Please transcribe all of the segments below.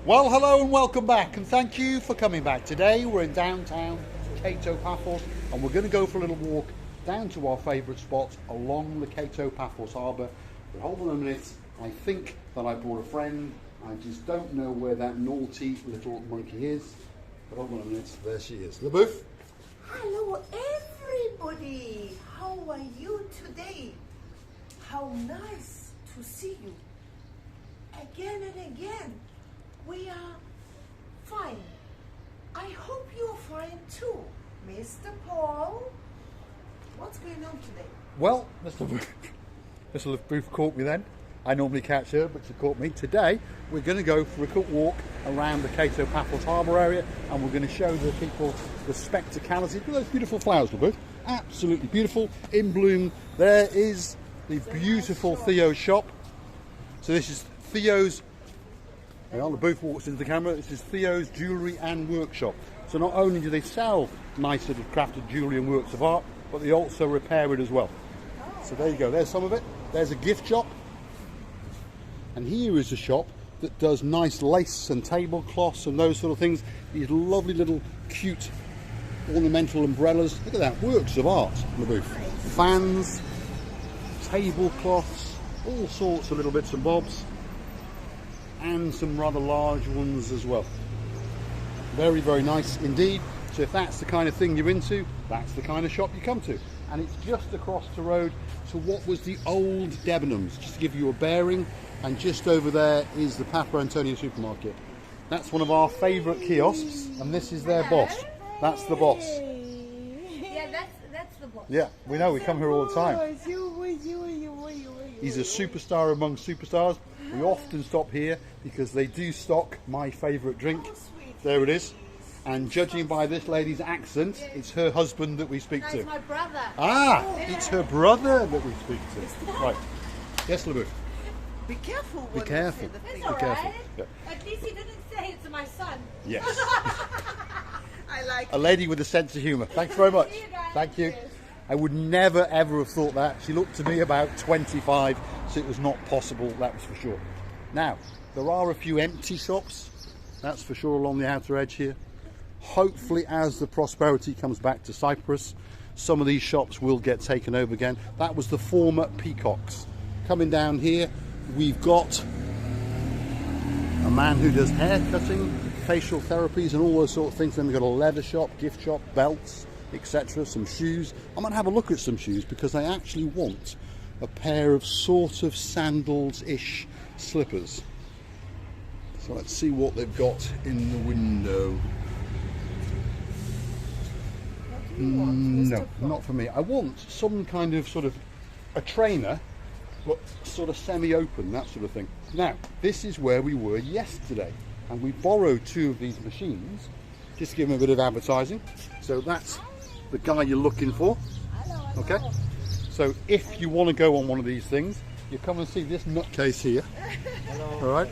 Well, hello and welcome back, and thank you for coming back. Today we're in downtown Kato Paphos, and we're going to go for a little walk down to our favourite spot along the Kato Paphos harbour. But hold on a minute, I think that I brought a friend. I just don't know where that naughty little monkey is. But hold on a minute, there she is. LaBouffe. Hello everybody, how are you today? How nice to see you again and again. We are fine. I hope you're fine too, Mr. Paul. What's going on today? Well, Mr. LaBouffe caught me then. I normally catch her, but she caught me. Today, we're going to go for a quick walk around the Kato Paphos harbour area, and we're going to show the people the spectacality. Look at those beautiful flowers, LaBouffe. Absolutely beautiful, in bloom. There is the beautiful Theo's shop. So this is Theo's. LaBouffe walks into the camera. This is Theo's Jewellery and Workshop. So not only do they sell nice little crafted jewellery and works of art, but they also repair it as well. So there you go. There's some of it. There's a gift shop. And here is a shop that does nice lace and tablecloths and those sort of things. These lovely little cute ornamental umbrellas. Look at that, works of art, LaBouffe. Fans, tablecloths, all sorts of little bits and bobs. And some rather large ones as well. Very, very nice indeed. So if that's the kind of thing you're into, that's the kind of shop you come to. And it's just across the road to what was the old Debenhams, just to give you a bearing. And just over there is the Papa Antonio supermarket. That's one of our favourite kiosks, and this is their boss. That's the boss. Yeah, that's the boss. Yeah, we know, we come here all the time. He's a superstar among superstars. We often stop here because they do stock my favourite drink. There it is. And judging by this lady's accent, it's her husband that we speak to. It's my brother. Ah, it's her brother that we speak to. Right. Yes, LaBouffe. Be careful. Be careful. It's Be all careful. right. Yeah. At least he didn't say it to my son. Yes. I like A lady with a sense of humour. Thanks very much. See you guys. Thank you. Cheers. I would never ever have thought that. She looked to me about 25, so it was not possible, that was for sure. Now, there are a few empty shops, that's for sure, along the outer edge here. Hopefully, as the prosperity comes back to Cyprus, some of these shops will get taken over again. That was the former Peacocks. Coming down here, we've got a man who does hair cutting, facial therapies and all those sort of things. Then we've got a leather shop, gift shop, belts, etc. Some shoes. I'm going to have a look at some shoes because I actually want a pair of sort of sandals-ish slippers. So let's see what they've got in the window. No, not for me. I want some kind of sort of a trainer, but sort of semi-open, that sort of thing. Now, this is where we were yesterday, and we borrowed two of these machines, just to give them a bit of advertising. So that's the guy you're looking for. Okay? So if you want to go on one of these things, you come and see this nutcase here. All right?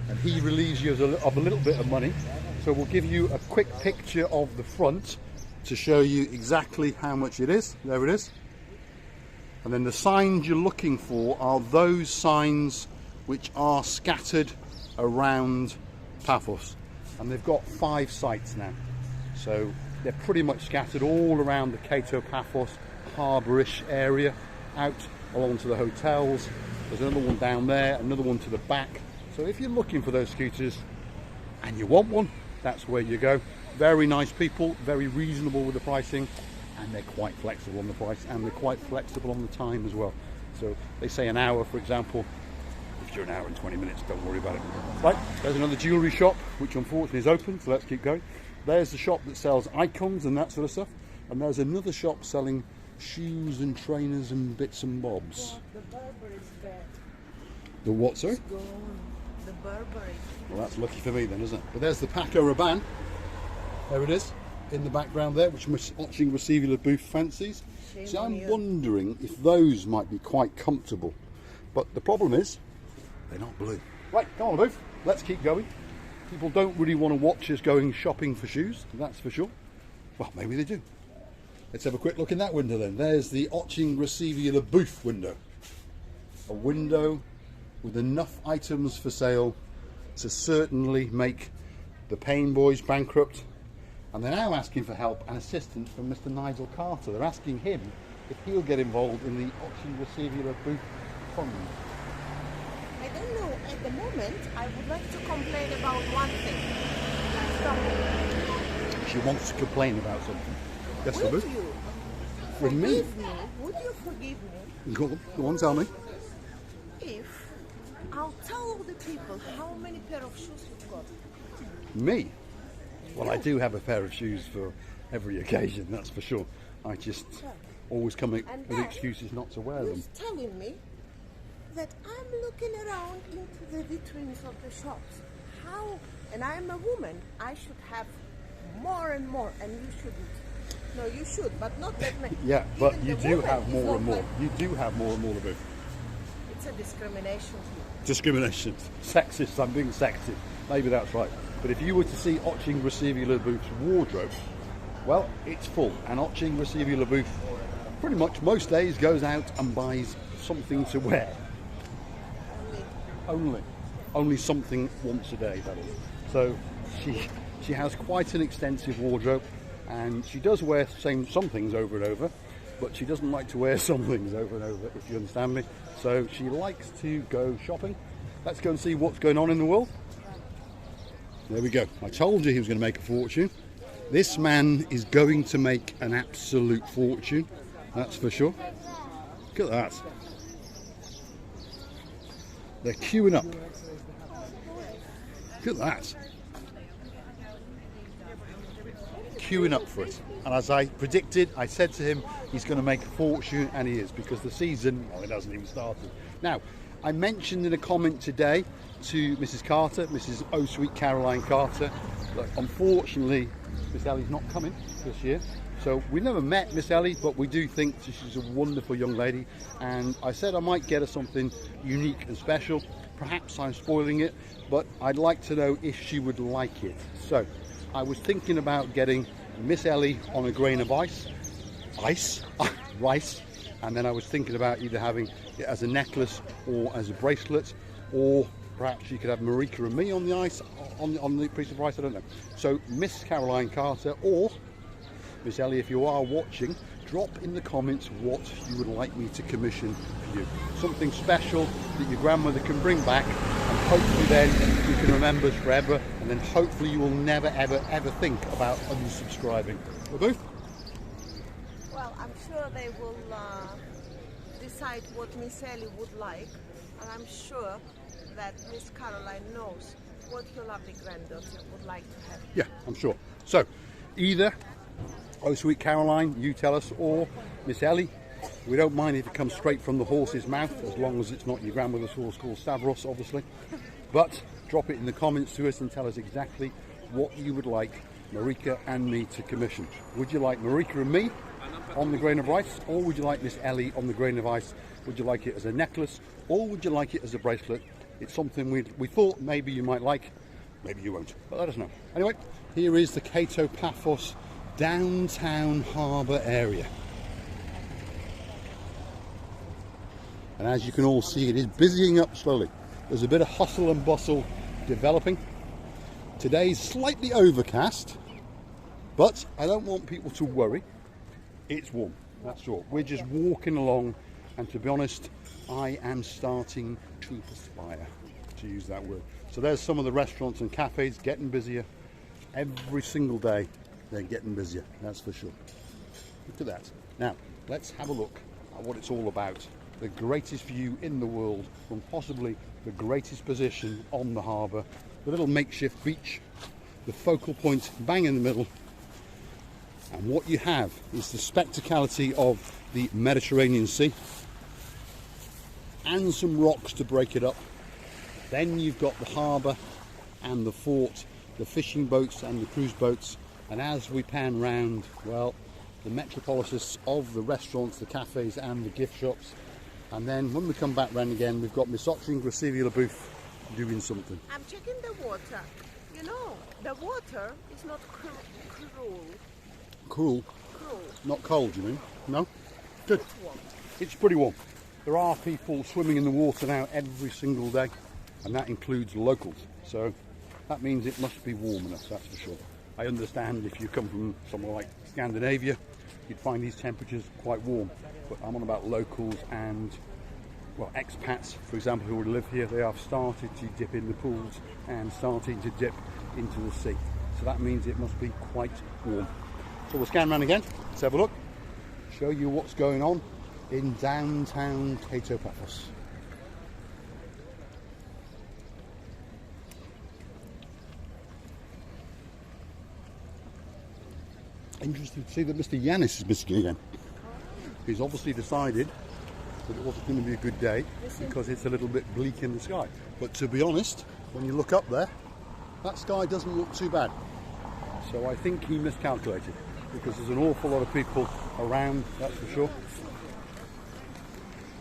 And he relieves you of a little bit of money. So we'll give you a quick picture of the front to show you exactly how much it is. There it is. And then the signs you're looking for are those signs which are scattered around Paphos. And they've got 5 sites now. So they're pretty much scattered all around the Kato Paphos harbour-ish area, out along to the hotels. There's another one down there, another one to the back. So if you're looking for those scooters and you want one, that's where you go. Very nice people, very reasonable with the pricing, and they're quite flexible on the price, and they're quite flexible on the time as well. So they say an hour, for example. If you're an hour and 20 minutes, don't worry about it. Right, there's another jewellery shop, which unfortunately is open, so let's keep going. There's the shop that sells icons and that sort of stuff. And there's another shop selling shoes and trainers and bits and bobs. The Burberry is bad. The what, sorry? It's gone. The Burberry. Well, that's lucky for me then, isn't it? But there's the Paco Rabanne. There it is, in the background there, which watching Receiver LaBouffe fancies. See, I'm wondering if those might be quite comfortable. But the problem is, they're not blue. Right, come on LaBouffe, let's keep going. People don't really want to watch us going shopping for shoes, that's for sure. Well, maybe they do. Let's have a quick look in that window then. There's the Oching Receiver LaBouffe window. A window with enough items for sale to certainly make the Payne boys bankrupt, and they're now asking for help and assistance from Mr. Nigel Carter. They're asking him if he'll get involved in the auction receiver booth fund. I don't know. At the moment, I would like to complain about one thing. Stop. She wants to complain about something. Yes, Would Libby? you With me? forgive me? Would you forgive me Go on, tell me. if I'll tell all the people how many pair of shoes you've got? Me? Well, I do have a pair of shoes for every occasion, that's for sure. I just always come up And with then excuses not to wear them. Who's telling me that I'm looking around into the vitrines of the shops? How? And I'm a woman. I should have more and more, and you shouldn't. No, you should, but not that many. Yeah, but Even you the do woman have is more not and more. like- You do have more and more of it. It's a discrimination. Discrimination. Sexist, I'm being sexist. Maybe that's right. But if you were to see Oching Receivy Booth's wardrobe, well, it's full. And Oching Receivy Booth pretty much most days goes out and buys something to wear. Only something once a day, that is. So she has quite an extensive wardrobe, and she does wear some things over and over, but she doesn't like to wear some things over and over, if you understand me. So she likes to go shopping. Let's go and see what's going on in the world. There we go. I told you he was going to make a fortune. This man is going to make an absolute fortune, that's for sure. Look at that. They're queuing up. Look at that. Queuing up for it. And as I predicted, I said to him, he's going to make a fortune, and he is, because the season, well, it hasn't even started. Now, I mentioned in a comment today to Mrs. Carter, Mrs. Oh Sweet Caroline Carter, that unfortunately Miss Ellie's not coming this year. So we never met Miss Ellie, but we do think she's a wonderful young lady, and I said I might get her something unique and special. Perhaps I'm spoiling it, but I'd like to know if she would like it. So I was thinking about getting Miss Ellie on a grain of rice, and then I was thinking about either having it as a necklace or as a bracelet, or perhaps you could have Marika and me on the ice, on the piece of rice, I don't know. So Miss Caroline Carter or Miss Ellie, if you are watching, drop in the comments what you would like me to commission for you. Something special that your grandmother can bring back, and hopefully then you can remember us forever, and then hopefully you will never ever think about unsubscribing. Boo? Well, I'm sure they will decide what Miss Ellie would like, and I'm sure that Miss Caroline knows what your lovely granddaughter would like to have. Yeah, I'm sure. So, either Oh Sweet Caroline, you tell us, or Miss Ellie. We don't mind if it comes straight from the horse's mouth, as long as it's not your grandmother's horse called Stavros, obviously. But drop it in the comments to us and tell us exactly what you would like Marika and me to commission. Would you like Marika and me on the grain of rice, or would you like Miss Ellie on the grain of ice? Would you like it as a necklace, or would you like it as a bracelet? It's something we thought maybe you might like, maybe you won't, but let us know. Anyway, here is the Kato Paphos downtown harbour area. And as you can all see, it is busying up slowly. There's a bit of hustle and bustle developing. Today's slightly overcast, but I don't want people to worry. It's warm, that's all. We're just walking along, and to be honest, I am starting to perspire, to use that word. So there's some of the restaurants and cafes getting busier. Every single day they're getting busier, that's for sure. Look at that. Now, let's have a look at what it's all about. The greatest view in the world from possibly the greatest position on the harbour. The little makeshift beach, the focal point bang in the middle. And what you have is the spectacality of the Mediterranean Sea and some rocks to break it up. Then you've got the harbour and the fort, the fishing boats and the cruise boats. And as we pan round, well, the metropolis of the restaurants, the cafes and the gift shops. And then when we come back round again, we've got Miss Oching Receivy Booth doing something. I'm checking the water. You know, the water is not cruel. Cool. Cruel. Not cold, you mean? No? Good. It's warm. It's pretty warm. There are people swimming in the water now every single day. and that includes locals. So that means it must be warm enough, that's for sure. I understand if you come from somewhere like Scandinavia, you'd find these temperatures quite warm, but I'm on about locals and, well, expats, for example, who would live here. They have started to dip in the pools and starting to dip into the sea. So that means it must be quite warm. So we'll scan around again, let's have a look, show you what's going on in downtown Kato Paphos. Interesting to see that Mr. Yanis is missing again. He's obviously decided that it wasn't going to be a good day because it's a little bit bleak in the sky. But to be honest, when you look up there, that sky doesn't look too bad. So I think he miscalculated because there's an awful lot of people around, that's for sure.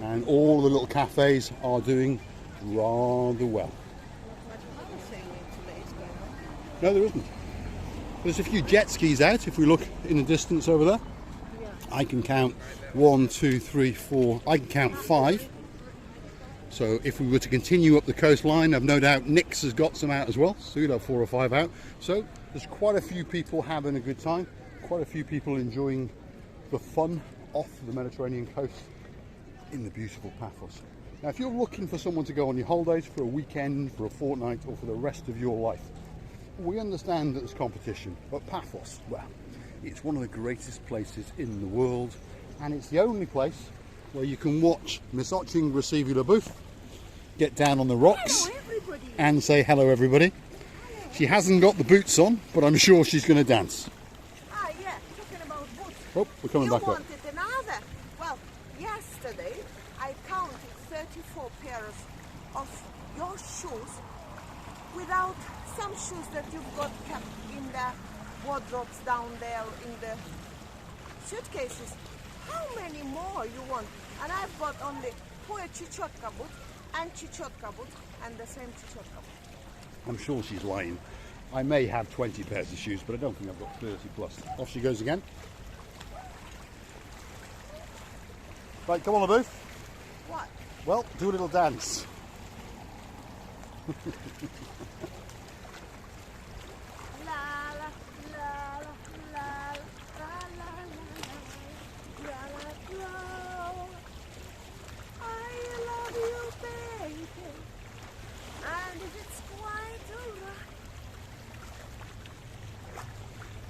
And all the little cafes are doing rather well. No, there isn't. There's a few jet skis out. If we look in the distance over there, I can count 1, 2, 3, 4. I can count 5. So if we were to continue up the coastline, I've no doubt Nick's has got some out as well. So we'd have 4 or 5 out. So there's quite a few people having a good time. Quite a few people enjoying the fun off the Mediterranean coast in the beautiful Paphos. Now, if you're looking for someone to go on your holidays for a weekend, for a fortnight, or for the rest of your life, we understand that there's competition, but Paphos, well, it's one of the greatest places in the world, and it's the only place where you can watch Miss Oching receive your booth, get down on the rocks, and say hello everybody. She hasn't got the boots on, but I'm sure she's going to dance. Ah, yeah, talking about boots. Oh, we're coming back up. You wanted another. Well, yesterday I counted 34 pairs of your shoes without some shoes that you've got kept in the wardrobes down there in the suitcases. How many more you want? And I've got only 4 chichotka boot and chichotka boot and the same chichotka boot. I'm sure she's lying. I may have 20 pairs of shoes, but I don't think I've got 30 plus. Off she goes again. Right, come on, the booth. What? Well, do a little dance.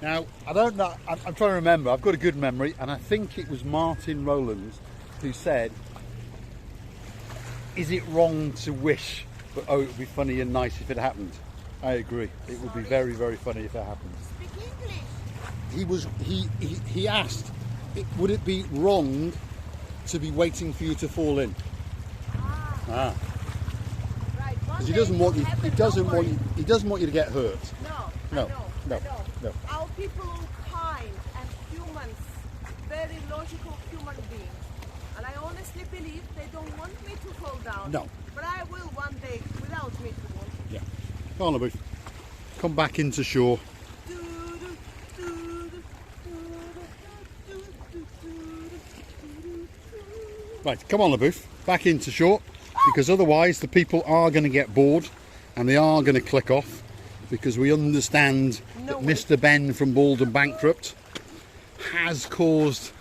Now, I don't know, I'm trying to remember, I've got a good memory, and I think it was Martin Rowlands who said, is it wrong to wish, but oh, it would be funny and nice if it happened? I agree, it would be very, very funny if it happened. Speak English. He asked, would it be wrong to be waiting for you to fall in? Right. Because he doesn't want you to get hurt. No. No. Our people are kind and humans, very logical human beings. And I honestly believe they don't want me to fall down. No. But I will one day without me to fall. Yeah. Come on, Abu. Come back into shore. Right, come on, LaBouffe, back into shore, because otherwise the people are going to get bored and they are going to click off, because we understand that Mr. Ben from Bald and Bankrupt has caused,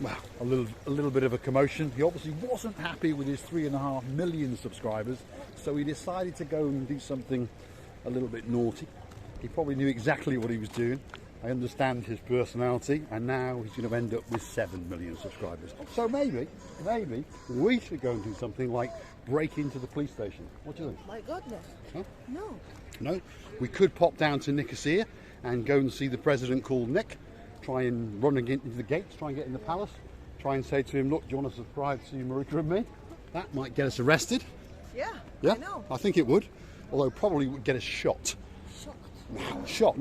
well, a little bit of a commotion. He obviously wasn't happy with his 3.5 million subscribers, so he decided to go and do something a little bit naughty. He probably knew exactly what he was doing. I understand his personality, and now he's going to end up with 7 million subscribers. So maybe we should go and do something like break into the police station. What do you think? My goodness. Huh? No. We could pop down to Nicosia and go and see the president called Nick, try and run into the gates, try and get in the palace, try and say to him, look, do you want to subscribe to Marika and me? That might get us arrested. Yeah, I know. I think it would, although probably would get us shot. Shot.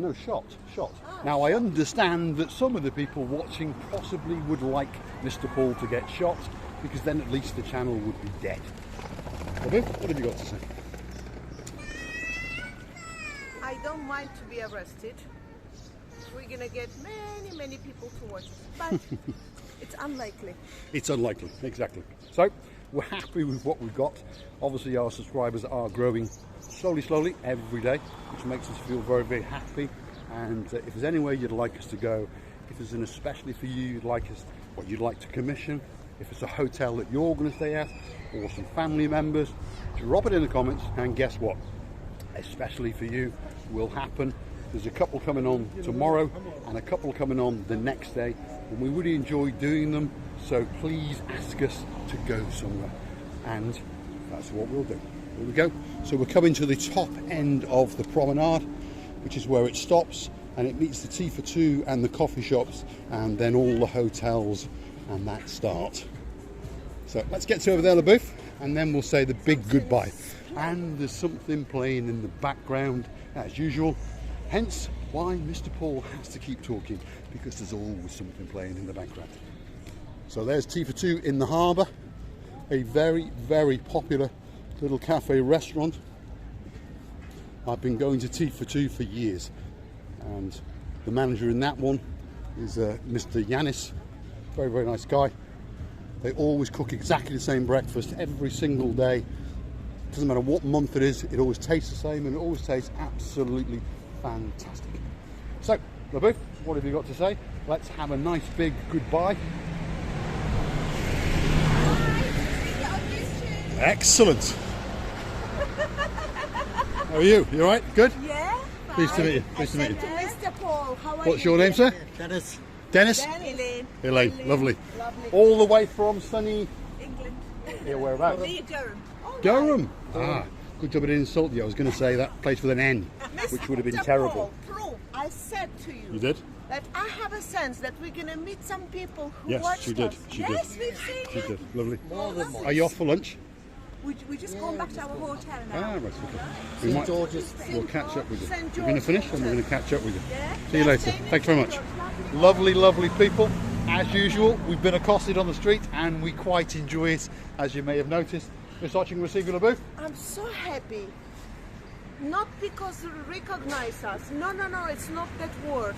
Now, I understand that some of the people watching possibly would like Mr. Paul to get shot, because then at least the channel would be dead. What have you got to say? I don't mind to be arrested. We're going to get many people to watch it. But it's unlikely. It's unlikely, exactly. So, we're happy with what we've got. Obviously our subscribers are growing slowly every day, which makes us feel very, very happy. And if there's anywhere you'd like us to go, if there's an especially for you you'd like us, what you'd like to commission, if it's a hotel that you're going to stay at, or some family members, drop it in the comments, and guess what? Especially for you will happen. There's a couple coming on tomorrow and a couple coming on the next day, and we really enjoy doing them, so please ask us to go somewhere, and that's what we'll do. Here we go. So we're coming to the top end of the promenade, which is where it stops, and it meets the tea for two and the coffee shops, and then all the hotels and that start. So let's get to over there, the booth, and then we'll say the big goodbye. And there's something playing in the background as usual, hence why Mr. Paul has to keep talking, because there's always something playing in the background. So there's tea for two in the harbour, a very, very popular little cafe restaurant. I've been going to tea for two for years, and the manager in that one is Mr. Dennis. Very, very nice guy. They always cook exactly the same breakfast every single day. Doesn't matter what month it is, it always tastes the same, and it always tastes absolutely fantastic. So, LaBouffe, what have you got to say? Let's have a nice big goodbye. Excellent. How are you? You alright? Good? Yeah. Pleased to meet you. Pleased to meet you. Mr. Paul, how are What's you? your name, sir? Dennis. Dennis? Elaine. Elaine, lovely. Lovely. All the way from sunny... England. Here, whereabouts? Near Durham. Oh, Durham. Ah, good job I didn't insult you. I was going to say that place with an N, which would have been Mr. terrible. Paul, I said to you. You did? That I have a sense that we're going to meet some people who Yes, watched she did. us. She yes, did. we've seen She it. did. Lovely. Lovely. Are you off for lunch? We just gone back to our hotel now. Ah, right, okay. We St. might, George's. we'll catch up with you. St. We're going to George's finish and we're Hotel. going to catch up with you. Yeah? See you later. Same in Thanks very St. much. George's. Lovely, lovely people. As usual, we've been accosted on the street and we quite enjoy it, as you may have noticed. Miss Arching Receiver LaBouffe. I'm so happy. Not because you recognize us. No, it's not that word.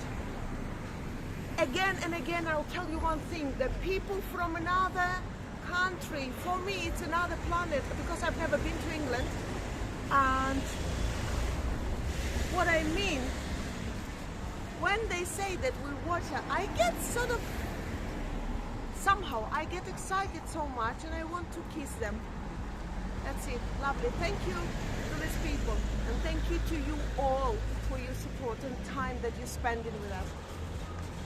Again and again, I'll tell you one thing. The people from another country, for me, it's another planet, because I've never been to England. And what I mean, when they say that we watch her, I get sort of, somehow, I get excited so much and I want to kiss them. That's it. Lovely. Thank you to these people, and thank you to you all for your support and time that you're spending with us.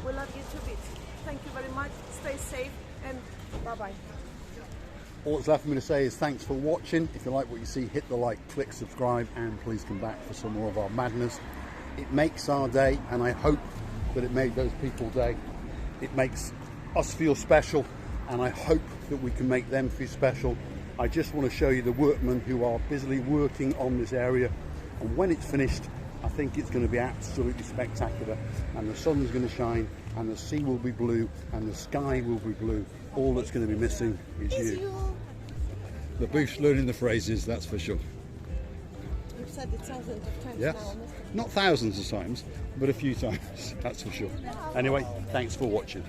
We love you to bits. Thank you very much. Stay safe, and bye-bye. All that's left for me to say is thanks for watching. If you like what you see, hit the like, click subscribe, and please come back for some more of our madness. It makes our day, and I hope that it made those people day. It makes us feel special, and I hope that we can make them feel special. I just want to show you the workmen who are busily working on this area, and when it's finished, I think it's going to be absolutely spectacular, and the sun's going to shine, and the sea will be blue, and the sky will be blue. All that's going to be missing is you. The boof's learning the phrases, that's for sure. You've said it thousands of times Yes, now. not thousands of times, but a few times, that's for sure. Anyway, thanks for watching.